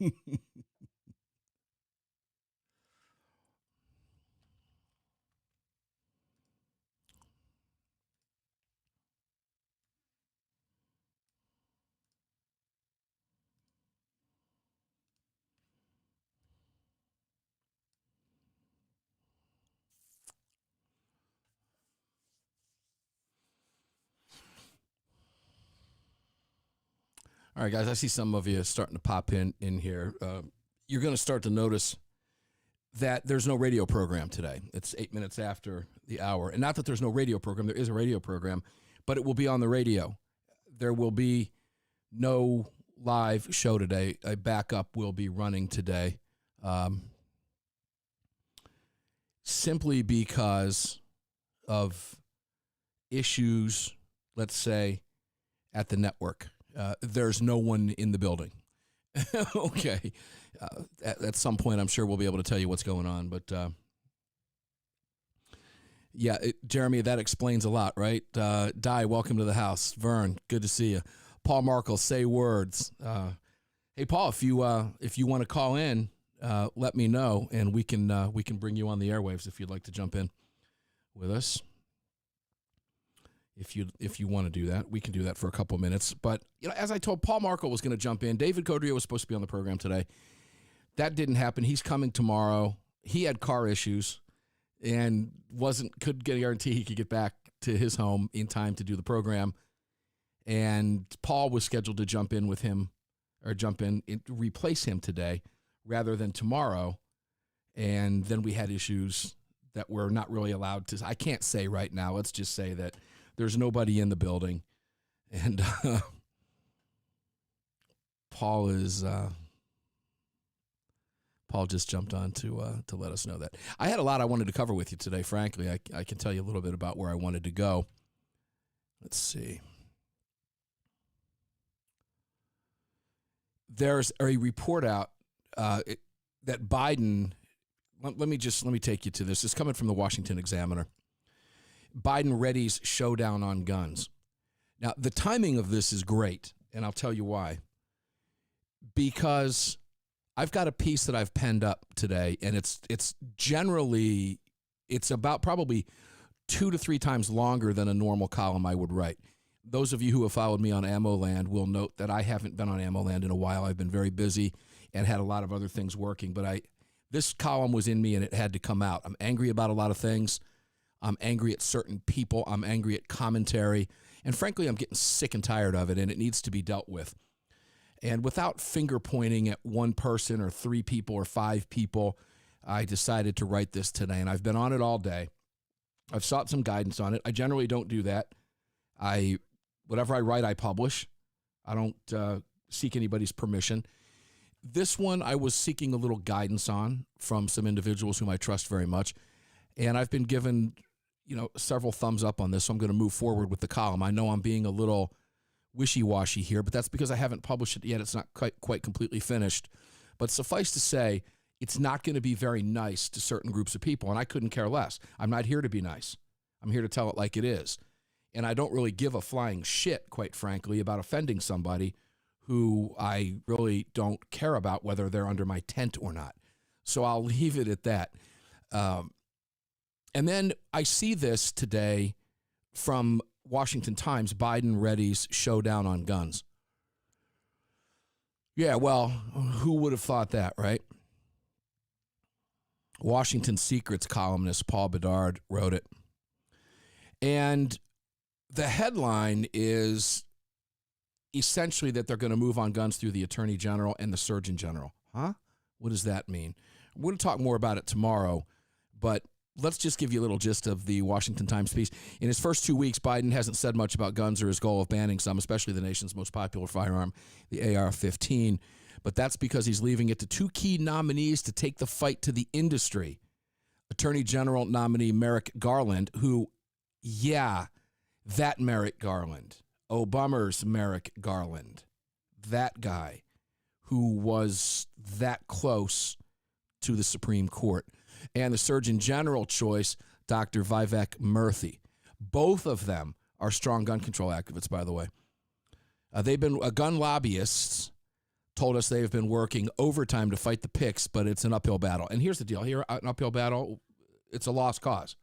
All right, guys, I see some of you starting to pop in here. You're going to start to notice that there's no radio program today. It's 8 minutes after the hour. And not that there's no radio program. There is a radio program, but it will be on the radio. There will be no live show today. A backup will be running today, simply because of issues, let's say, at the network. There's no one in the building. Okay. At some point, I'm sure we'll be able to tell you what's going on. But, Jeremy, that explains a lot, right? Di, welcome to the house. Vern, good to see you. Paul Markle, say words. Hey, Paul, if you want to call in, let me know, and we can bring you on the airwaves if you'd like to jump in with us. If you want to do that, we can do that for a couple of minutes. But as I told, Paul Markle was going to jump in. David Codrio was supposed to be on the program today. That didn't happen. He's coming tomorrow. He had car issues and couldn't get a guarantee he could get back to his home in time to do the program. And Paul was scheduled to jump in with him, or replace him today rather than tomorrow. And then we had issues that we're not really allowed to. I can't say right now. Let's just say that there's nobody in the building, and Paul just jumped on to let us know that. I had a lot I wanted to cover with you today. Frankly, I can tell you a little bit about where I wanted to go. Let's see. There's a report out that Biden. Let me take you to this. It's coming from the Washington Examiner. Biden readies showdown on guns. Now, the timing of this is great, and I'll tell you why. Because I've got a piece that I've penned up today, and it's about probably 2 to 3 times longer than a normal column I would write. Those of you who have followed me on Ammo Land will note that I haven't been on Ammo Land in a while. I've been very busy and had a lot of other things working, but this column was in me and it had to come out. I'm angry about a lot of things. I'm angry at certain people. I'm angry at commentary. And frankly, I'm getting sick and tired of it, and it needs to be dealt with. And without finger pointing at one person or 3 people or 5 people, I decided to write this today. And I've been on it all day. I've sought some guidance on it. I generally don't do that. Whatever I write, I publish. I don't seek anybody's permission. This one I was seeking a little guidance on from some individuals whom I trust very much. And I've been given, several thumbs up on this, so I'm going to move forward with the column. I know I'm being a little wishy-washy here, but that's because I haven't published it yet. It's not quite completely finished. But suffice to say, it's not going to be very nice to certain groups of people, and I couldn't care less. I'm not here to be nice. I'm here to tell it like it is. And I don't really give a flying shit, quite frankly, about offending somebody who I really don't care about whether they're under my tent or not. So I'll leave it at that. And then I see this today from Washington Times, Biden readies showdown on guns. Yeah, well, who would have thought that, right? Washington Secrets columnist Paul Bedard wrote it. And the headline is essentially that they're going to move on guns through the Attorney General and the Surgeon General. Huh? What does that mean? We're going to talk more about it tomorrow, but let's just give you a little gist of the Washington Times piece. In his first 2 weeks, Biden hasn't said much about guns or his goal of banning some, especially the nation's most popular firearm, the AR-15. But that's because he's leaving it to 2 key nominees to take the fight to the industry. Attorney General nominee Merrick Garland, who, that Merrick Garland, Obama's Merrick Garland, that guy who was that close to the Supreme Court. And the Surgeon General choice, Dr. Vivek Murthy. Both of them are strong gun control activists, by the way. They've been gun lobbyists told us they have been working overtime to fight the picks, but it's an uphill battle. And here's the deal. Here, an uphill battle, it's a lost cause.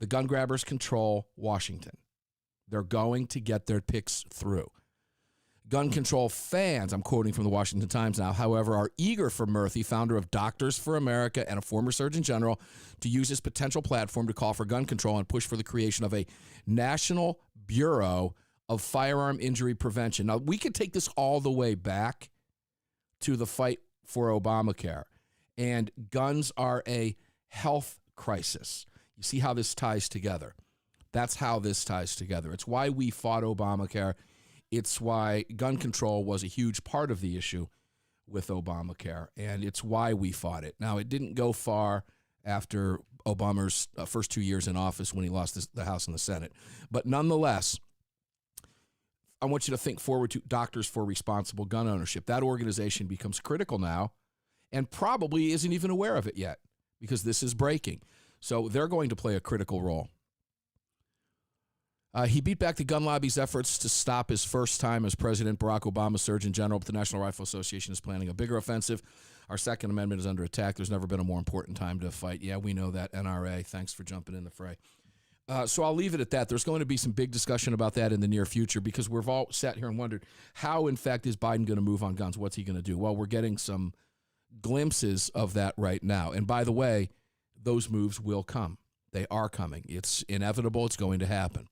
The gun grabbers control Washington. They're going to get their picks through. Gun control fans, I'm quoting from the Washington Times now, however, are eager for Murthy, founder of Doctors for America and a former Surgeon General, to use his potential platform to call for gun control and push for the creation of a National Bureau of Firearm Injury Prevention. Now, we could take this all the way back to the fight for Obamacare, and guns are a health crisis. You see how this ties together. That's how this ties together. It's why we fought Obamacare. It's why gun control was a huge part of the issue with Obamacare, and it's why we fought it. Now, it didn't go far after Obama's first 2 years in office when he lost the House and the Senate. But nonetheless, I want you to think forward to Doctors for Responsible Gun Ownership. That organization becomes critical now and probably isn't even aware of it yet because this is breaking. So they're going to play a critical role. He beat back the gun lobby's efforts to stop his first time as President Barack Obama's Surgeon General, but the National Rifle Association is planning a bigger offensive. Our Second Amendment is under attack. There's never been a more important time to fight. Yeah, we know that, NRA. Thanks for jumping in the fray. So I'll leave it at that. There's going to be some big discussion about that in the near future because we've all sat here and wondered, how, in fact, is Biden going to move on guns? What's he going to do? Well, we're getting some glimpses of that right now. And by the way, those moves will come. They are coming. It's inevitable. It's going to happen.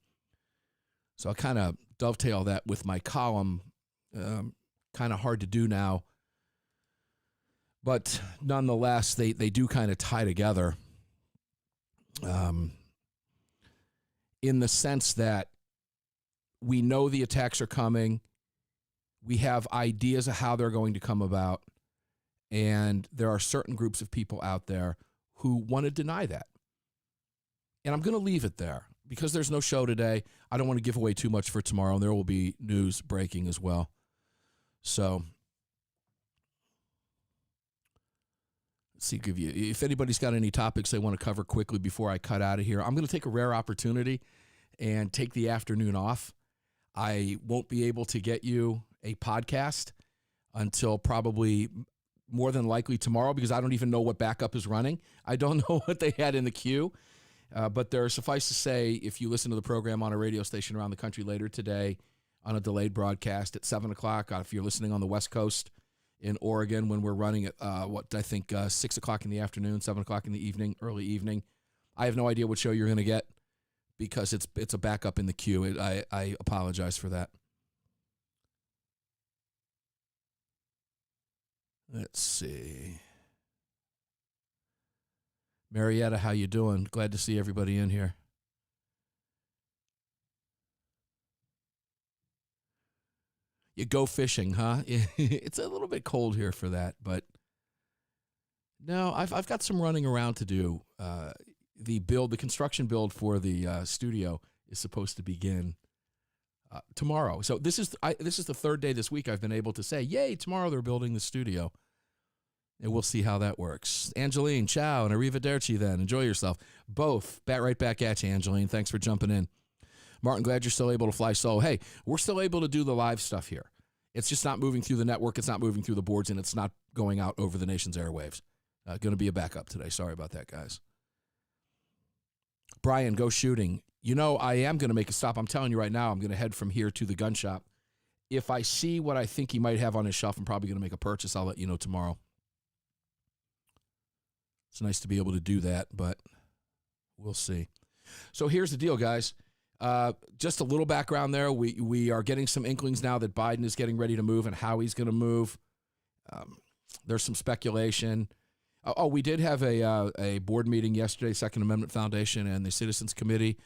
So I kind of dovetail that with my column. Kind of hard to do now. But nonetheless, they do kind of tie together in the sense that we know the attacks are coming. We have ideas of how they're going to come about. And there are certain groups of people out there who want to deny that. And I'm going to leave it there. Because there's no show today, I don't want to give away too much for tomorrow, and there will be news breaking as well. So, let's see, if anybody's got any topics they want to cover quickly before I cut out of here, I'm going to take a rare opportunity and take the afternoon off. I won't be able to get you a podcast until probably more than likely tomorrow because I don't even know what backup is running. I don't know what they had in the queue. But there, suffice to say, if you listen to the program on a radio station around the country later today on a delayed broadcast at 7 o'clock, if you're listening on the West Coast in Oregon when we're running at, 6 o'clock in the afternoon, 7 o'clock in the evening, early evening, I have no idea what show you're going to get because it's a backup in the queue. I apologize for that. Let's see. Marietta, how you doing? Glad to see everybody in here. You go fishing, huh? It's a little bit cold here for that, but no, I've got some running around to do. The construction build for the studio is supposed to begin tomorrow. So this is the third day this week I've been able to say, yay, tomorrow they're building the studio. And we'll see how that works. Angeline, ciao, and arrivederci then. Enjoy yourself. Both. Right back at you, Angeline. Thanks for jumping in. Martin, glad you're still able to fly solo. Hey, we're still able to do the live stuff here. It's just not moving through the network. It's not moving through the boards, and it's not going out over the nation's airwaves. Going to be a backup today. Sorry about that, guys. Brian, go shooting. You know, I am going to make a stop. I'm telling you right now, I'm going to head from here to the gun shop. If I see what I think he might have on his shelf, I'm probably going to make a purchase. I'll let you know tomorrow. It's nice to be able to do that, but we'll see. So here's the deal, guys. Just a little background there. We are getting some inklings now that Biden is getting ready to move and how he's going to move. There's some speculation. We did have a board meeting yesterday, Second Amendment Foundation and the Citizens Committee.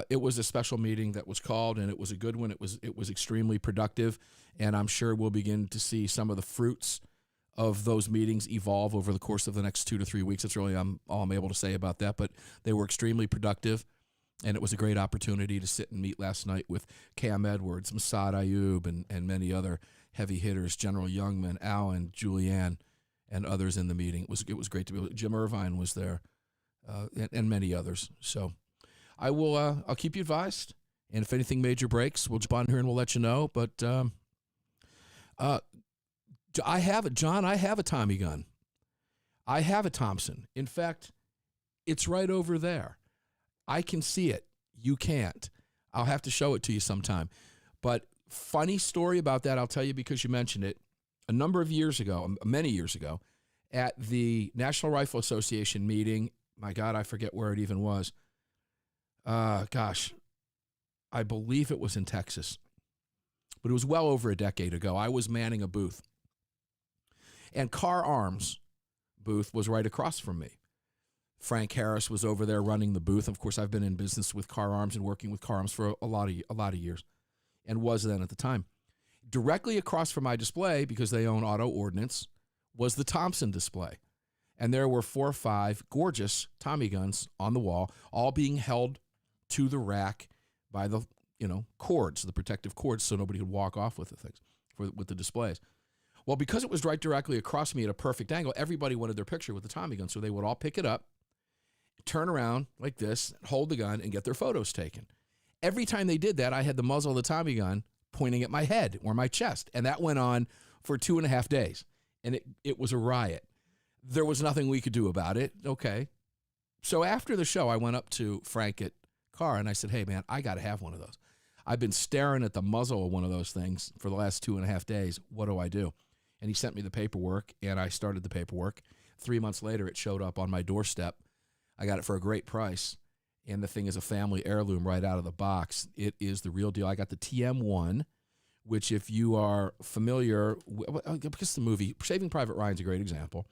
It was a special meeting that was called, and it was a good one. It was extremely productive, and I'm sure we'll begin to see some of the fruits of those meetings evolve over the course of the next 2 to 3 weeks. That's really all I'm able to say about that, but they were extremely productive, and it was a great opportunity to sit and meet last night with Cam Edwards, Massad Ayub, and many other heavy hitters, General Youngman, Allen, Julianne, and others in the meeting. It was great to be able to. Jim Irvine was there, and many others. So I'll keep you advised, and if anything major breaks, we'll jump on here and we'll let you know, but I have it, John. I have a Tommy gun. I have a Thompson. In fact, it's right over there. I can see it. You can't. I'll have to show it to you sometime. But funny story about that, I'll tell you because you mentioned it. A number of years ago, many years ago, at the National Rifle Association meeting, my God, I forget where it even was. Gosh, I believe it was in Texas. But it was well over a decade ago. I was manning a booth. And Car Arms booth was right across from me. Frank Harris was over there running the booth. Of course, I've been in business with Car Arms and working with Car Arms for a lot of years, and was then at the time. Directly across from my display, because they own Auto Ordnance, was the Thompson display. And there were 4 or 5 gorgeous Tommy guns on the wall, all being held to the rack by the cords, the protective cords, so nobody could walk off with the things, with the displays. Well, because it was right directly across me at a perfect angle, everybody wanted their picture with the Tommy gun, so they would all pick it up, turn around like this, hold the gun, and get their photos taken. Every time they did that, I had the muzzle of the Tommy gun pointing at my head or my chest, and that went on for 2.5 days, and it was a riot. There was nothing we could do about it. Okay. So after the show, I went up to Frank at Carr, and I said, hey, man, I got to have one of those. I've been staring at the muzzle of one of those things for the last 2.5 days. What do I do? And he sent me the paperwork, and I started the paperwork. 3 months later, it showed up on my doorstep. I got it for a great price, and the thing is a family heirloom right out of the box. It is the real deal. I got the TM1, which if you are familiar, because the movie Saving Private Ryan's a great example.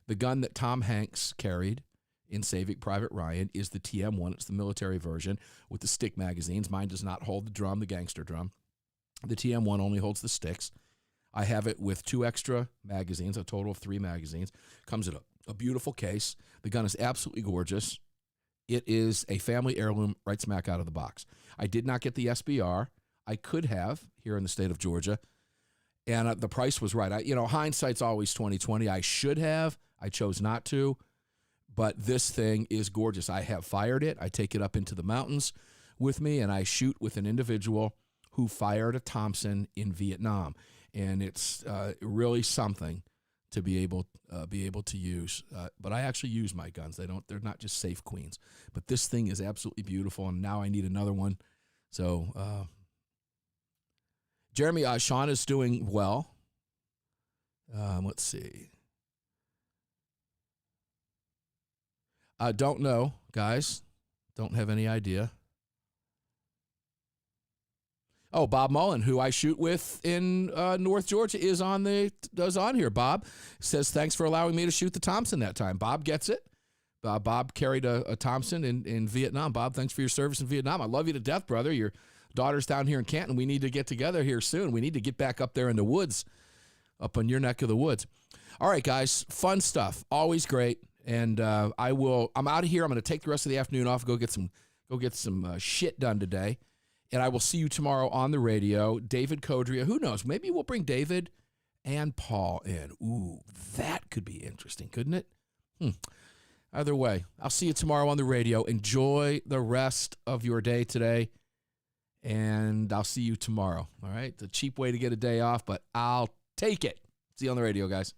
The gun that Tom Hanks carried in Saving Private Ryan is the TM1. It's the military version with the stick magazines. Mine does not hold the drum, the gangster drum. The TM1 only holds the sticks. I have it with 2 extra magazines, a total of 3 magazines. Comes in a beautiful case. The gun is absolutely gorgeous. It is a family heirloom right smack out of the box. I did not get the SBR. I could have here in the state of Georgia, and the price was right. Hindsight's always 20/20. I should have. I chose not to, but this thing is gorgeous. I have fired it. I take it up into the mountains with me, and I shoot with an individual who fired a Thompson in Vietnam, and it's really something to be able to use. But I actually use my guns. They're not just safe queens. But this thing is absolutely beautiful, and now I need another one. So, Jeremy, Sean is doing well. Let's see. Don't know, guys. Don't have any idea. Oh, Bob Mullen, who I shoot with in North Georgia, is on here. Bob says, thanks for allowing me to shoot the Thompson that time. Bob gets it. Bob carried a Thompson in Vietnam. Bob, thanks for your service in Vietnam. I love you to death, brother. Your daughter's down here in Canton. We need to get together here soon. We need to get back up there in the woods, up on your neck of the woods. All right, guys, fun stuff. Always great. And I'm out of here. I'm going to take the rest of the afternoon off, go get some shit done today. And I will see you tomorrow on the radio. David Codria, who knows? Maybe we'll bring David and Paul in. Ooh, that could be interesting, couldn't it? Either way, I'll see you tomorrow on the radio. Enjoy the rest of your day today, and I'll see you tomorrow. All right? It's a cheap way to get a day off, but I'll take it. See you on the radio, guys.